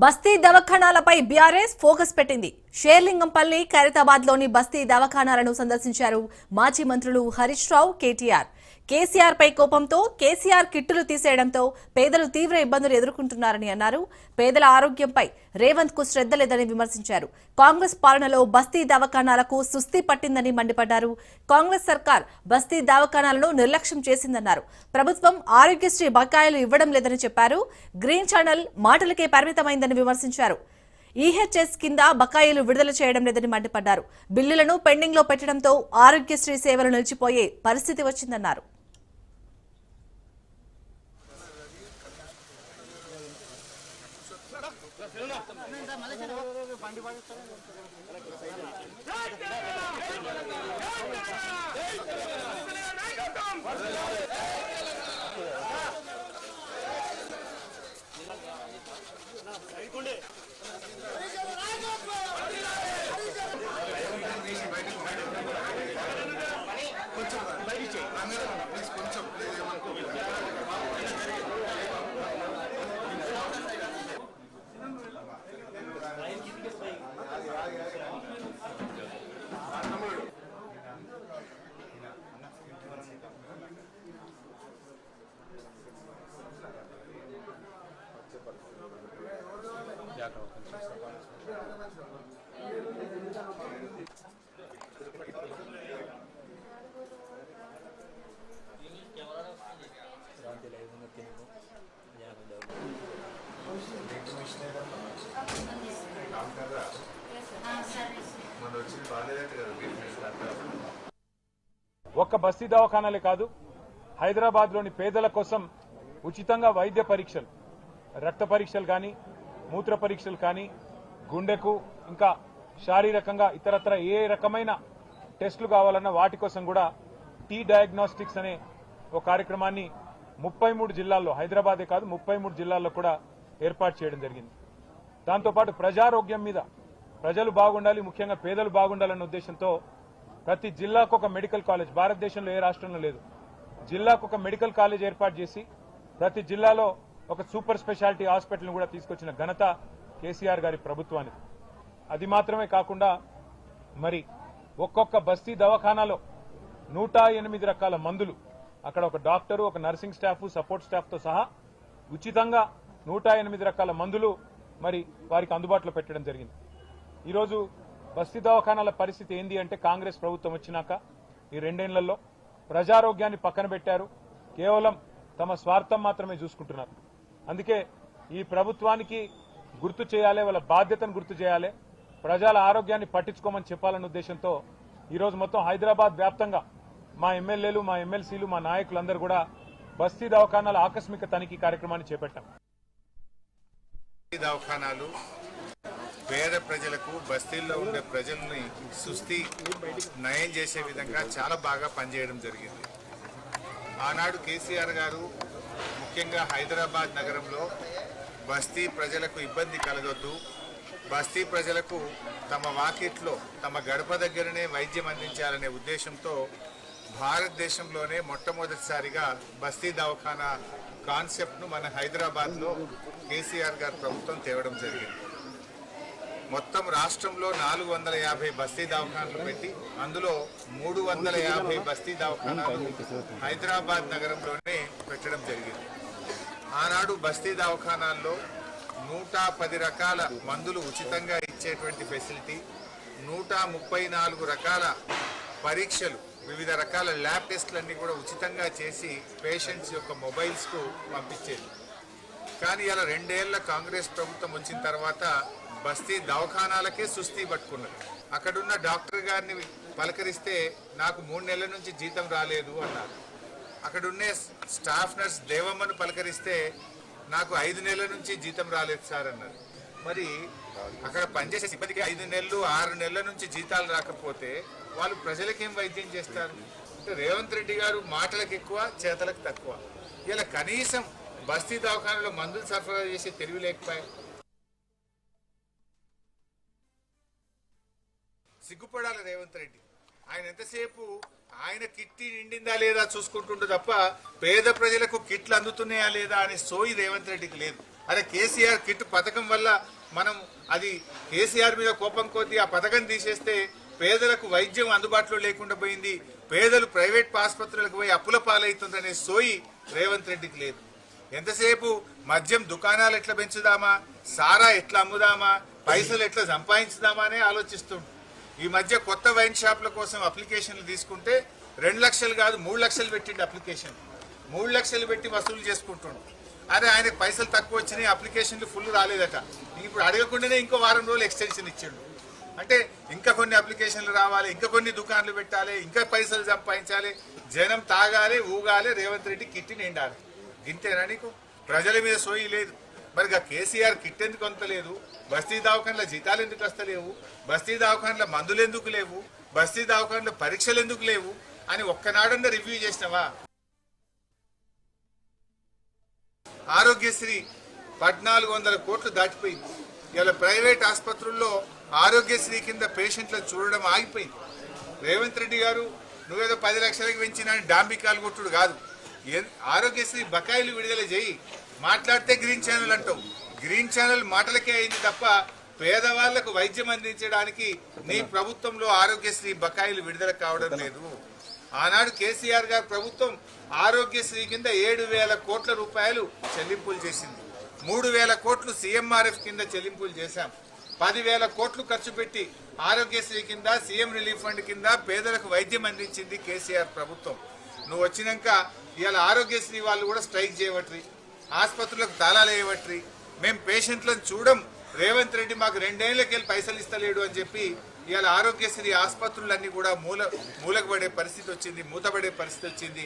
బస్తీ దవాఖానాలపై BRS focus పెట్టింది. షేర్లింగంపల్లి, ఖైరతాబాద్లోని బస్తీ దవాఖానాలను సందర్శించారు మాజీ మంత్రులు హరీష్ రావు, కేసీఆర్ పై కోపంతో కేసీఆర్ కిట్టులు తీసేయడంతో పేదలు తీవ్ర ఇబ్బందులు ఎదుర్కొంటున్నారని అన్నారు. పేదల ఆరోగ్యంపై రేవంత్ కు శ్రద్ధ లేదని విమర్శించారు. కాంగ్రెస్ పాలనలో బస్తీ దవాఖానాలకు సుస్థి పట్టిందని మండిపడ్డారు. కాంగ్రెస్ సర్కార్ బస్తీ దవాఖానాలను నిర్లక్ష్యం చేసిందన్నారు. ప్రభుత్వం ఆరోగ్యశ్రీ బకాయిలు ఇవ్వడం లేదని చెప్పారు. గ్రీన్ ఛానల్ మాటలకే పరిమితమైందని విమర్శించారు. ఈహెచ్ఎస్ కింద బకాయిలు విడుదల చేయడం లేదని మండిపడ్డారు. బిల్లులను పెండింగ్ లో పెట్టడంతో ఆరోగ్యశ్రీ సేవలు నిలిచిపోయే పరిస్థితి వచ్చిందన్నారు. ఒక్క బస్తీ దవాఖానాలే కాదు, హైదరాబాద్లోని పేదల కోసం ఉచితంగా వైద్య పరీక్షలు, రక్త పరీక్షలు కానీ, మూత్ర పరీక్షలు కానీ, గుండెకు ఇంకా శారీరకంగా ఇతరత్ర ఏ రకమైన టెస్టులు కావాలన్నా వాటి కోసం కూడా టీ డయాగ్నోస్టిక్స్ అనే ఒక కార్యక్రమాన్ని 33 జిల్లాల్లో, హైదరాబాదే కాదు 33 జిల్లాల్లో కూడా ఏర్పాటు చేయడం జరిగింది. దాంతోపాటు ప్రజారోగ్యం మీద ప్రజలు బాగుండాలి, ముఖ్యంగా పేదలు బాగుండాలన్న ఉద్దేశంతో ప్రతి జిల్లాకు ఒక మెడికల్ కాలేజ్, భారతదేశంలో ఏ రాష్ట్రంలో లేదు, జిల్లాకు ఒక మెడికల్ కాలేజ్ ఏర్పాటు చేసి ప్రతి జిల్లాలో ఒక సూపర్ స్పెషాలిటీ హాస్పిటల్ని కూడా తీసుకొచ్చిన ఘనత కేసీఆర్ గారి ప్రభుత్వానికి. అది మాత్రమే కాకుండా మరి ఒక్కొక్క బస్తీ దవాఖానాలో 108 రకాల మందులు, అక్కడ ఒక డాక్టరు, ఒక నర్సింగ్ స్టాఫ్, సపోర్ట్ స్టాఫ్తో సహా ఉచితంగా 108 రకాల మందులు మరి వారికి అందుబాటులో పెట్టడం జరిగింది. ఈరోజు బస్తీ దవాఖానాల పరిస్థితి ఏంది అంటే, కాంగ్రెస్ ప్రభుత్వం వచ్చినాక ఈ 2 ఏళ్లలో ప్రజారోగ్యాన్ని పక్కన పెట్టారు, కేవలం తమ స్వార్థం మాత్రమే చూసుకుంటున్నారు. అందుకే ఈ ప్రభుత్వానికి గుర్తు చేయాలి, వాళ్ళ బాధ్యతను గుర్తు చేయాలి, ప్రజల ఆరోగ్యాన్ని పట్టించుకోమని చెప్పాలన్న ఉద్దేశంతో ఈరోజు మొత్తం హైదరాబాద్ వ్యాప్తంగా మా ఎమ్మెల్యేలు, మా ఎమ్మెల్సీలు, మా నాయకులందరూ కూడా బస్తీ దవాఖానాల ఆకస్మిక తనిఖీ కార్యక్రమాన్ని చేపట్టాం. దవాఖానాలు పేద ప్రజలకు, బస్తీల్లో ఉండే ప్రజల్ని సుస్థి నయం చేసే విధంగా చాలా బాగా పనిచేయడం జరిగింది. ఆనాడు కేసీఆర్ గారు ముఖ్యంగా హైదరాబాద్ నగరంలో బస్తీ ప్రజలకు ఇబ్బంది కలగొద్దు, బస్తీ ప్రజలకు తమ వాకిట్లో, తమ గడప దగ్గరనే వైద్యం అందించాలనే ఉద్దేశంతో భారతదేశంలోనే మొట్టమొదటిసారిగా బస్తీ దవాఖానా కాన్సెప్ట్ను మన హైదరాబాద్లో కేసీఆర్ గారి ప్రభుత్వం తేవడం జరిగింది. మొత్తం రాష్ట్రంలో 450 బస్తీ దవాఖానాలు పెట్టి అందులో 350 బస్తీ దవాఖానాలు హైదరాబాద్ నగరంలోనే పెట్టడం జరిగింది. ఆనాడు బస్తీ దవాఖానాల్లో 110 రకాల మందులు ఉచితంగా ఇచ్చేటువంటి ఫెసిలిటీ, 134 రకాల పరీక్షలు, వివిధ రకాల ల్యాబ్ టెస్టులన్నీ కూడా ఉచితంగా చేసి పేషెంట్స్ యొక్క మొబైల్స్కు పంపించేది. కానీ ఇలా 2 ఏళ్ల కాంగ్రెస్ ప్రభుత్వం వచ్చిన తర్వాత బస్తీ దవాఖానాలకే సుస్థి పట్టుకున్నది. అక్కడున్న డాక్టర్ గారిని పలకరిస్తే నాకు 3 నెలల నుంచి జీతం రాలేదు అన్నారు. అక్కడున్నే స్టాఫ్ నర్స్ దేవమ్మను పలకరిస్తే నాకు 5 నెలల నుంచి జీతం రాలేదు సార్ అన్నారు. మరి అక్కడ పనిచేసే సిబ్బందికి 5 నెలలు 6 నెలల నుంచి జీతాలు రాకపోతే వాళ్ళు ప్రజలకేం వైద్యం చేస్తారు? అంటే రేవంత్ రెడ్డి గారు మాటలకు ఎక్కువ, చేతలకు తక్కువ. ఇలా కనీసం బస్తీ దవాఖానాలో మందులు సరఫరా చేసే తెలివి లేకపోయా? సిగ్గుపడాలి రేవంత్ రెడ్డి. ఆయన ఎంతసేపు ఆయన కిట్టి నిండిందా లేదా చూసుకుంటుండే తప్ప పేద ప్రజలకు కిట్లు అందుతున్నాయా లేదా అనే సోయి రేవంత్ రెడ్డికి లేదు. అరే కేసీఆర్ కిట్ పథకం వల్ల మనం అది కేసీఆర్ మీద కోపం కొద్దీ ఆ పథకం తీసేస్తే పేదలకు వైద్యం అందుబాటులో లేకుండా పోయింది, పేదలు ప్రైవేట్ ఆసుపత్రులకు పోయి అప్పుల పాలవుతుందనే సోయి రేవంత్ రెడ్డికి లేదు. ఎంతసేపు మద్యం దుకాణాలు ఎట్లా పెంచుదామా, సారా ఎట్లా అమ్ముదామా, పైసలు ఎట్లా సంపాదించుదామా అనే ఆలోచిస్తుండు. ఈ మధ్య కొత్త వైన్ షాపుల కోసం అప్లికేషన్లు తీసుకుంటే 2 లక్షలు కాదు 3 లక్షలు పెట్టిండు అప్లికేషన్. 3 లక్షలు పెట్టి వసూలు చేసుకుంటుండు. అరే ఆయనకు పైసలు తక్కువ వచ్చినాయి, అప్లికేషన్లు ఫుల్ రాలేదట. ఇప్పుడు అడగకుండానే ఇంకో వారం రోజులు ఎక్స్టెన్షన్ ఇచ్చిండు. అంటే ఇంకా కొన్ని అప్లికేషన్లు రావాలి, ఇంకా కొన్ని దుకాణాలు పెట్టాలి, ఇంకా పైసలు సంపాదించాలి, జనం తాగాలి, ఊగాలి, రేవంత్ రెడ్డి కిట్టి నిండాలి. గింతేనా నీకు? ప్రజల మీద సోయి లేదు. మరి కేసీఆర్ కిట్ ఎందుకు అంతలేదు? బస్తీ దవాఖాన్ల జీతాలు ఎందుకు వస్తలేవు? బస్తీ దవాఖాన్ల మందులు ఎందుకు లేవు? బస్తీ దవాఖాన్ల పరీక్షలు ఎందుకు లేవు అని ఒక్కనాడన్నా రివ్యూ చేసినావా? ఆరోగ్యశ్రీ 1400 కోట్లు దాటిపోయింది. ఇలా ప్రైవేట్ ఆసుపత్రుల్లో ఆరోగ్యశ్రీ కింద పేషెంట్లను చూడడం ఆగిపోయింది. రేవంత్ రెడ్డి గారు నువ్వేదో 10 లక్షలకు పెంచిన డాంబికాలు కొట్టుడు కాదు, ఆరోగ్యశ్రీ బకాయిలు విడుదల చేయి. మాట్లాడితే గ్రీన్ ఛానల్ అంటావు. గ్రీన్ ఛానల్ మాటలకే అయింది తప్ప పేదవాళ్లకు వైద్యం అందించడానికి నీ ప్రభుత్వంలో ఆరోగ్యశ్రీ బకాయిలు విడుదల కావడం లేదు. ఆనాడు కేసీఆర్ గారు ప్రభుత్వం ఆరోగ్యశ్రీ కింద 7,000 కోట్ల రూపాయలు చెల్లింపులు చేసింది. 3,000 కోట్లు సీఎంఆర్ఎఫ్ కింద చెల్లింపులు చేశాం. 10,000 కోట్లు ఖర్చు పెట్టి ఆరోగ్యశ్రీ కింద సీఎం రిలీఫ్ ఫండ్ కింద పేదలకు వైద్యం అందించింది కేసీఆర్ ప్రభుత్వం. నువ్వు వచ్చినాక ఇవాళ ఆరోగ్యశ్రీ వాళ్ళు కూడా స్ట్రైక్ చేయవట్రి, ఆసుపత్రులకు తాళాలు వేయవట్రి, మేము పేషెంట్లను చూడం, రేవంత్ రెడ్డి మాకు 2 ఏళ్లకి వెళ్ళి పైసలు ఇస్తలేడు అని చెప్పి ఇవాళ ఆరోగ్యశ్రీ ఆసుపత్రులన్నీ కూడా మూలకబడే పరిస్థితి వచ్చింది, మూతపడే పరిస్థితి వచ్చింది.